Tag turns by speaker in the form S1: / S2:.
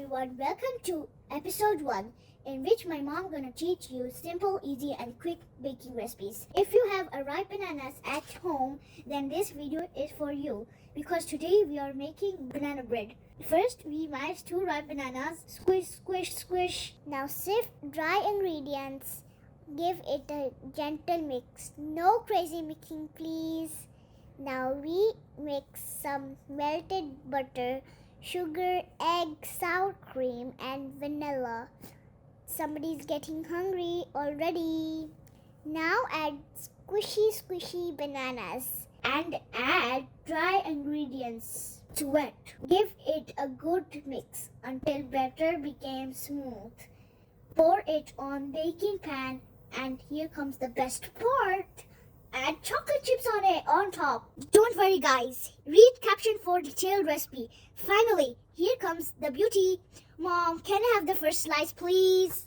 S1: everyone, welcome to episode 1 in which my mom gonna teach you simple, easy and quick baking recipes. If you have a ripe bananas at home, then this video is for you because today we are making banana bread. First we mash 2 ripe bananas, squish, squish, squish. Now sift dry ingredients, give it a gentle mix. No crazy mixing please. Now we mix some melted butter, sugar, egg, sour cream and vanilla. Somebody's getting hungry already. Now add squishy bananas and add dry ingredients to wet. Give it a good mix until batter became smooth. Pour it on baking pan and here comes the best part. Add chocolate chips on top. Don't worry guys, read caption for detailed recipe. Finally, here comes the beauty. Mom, can I have the first slice please?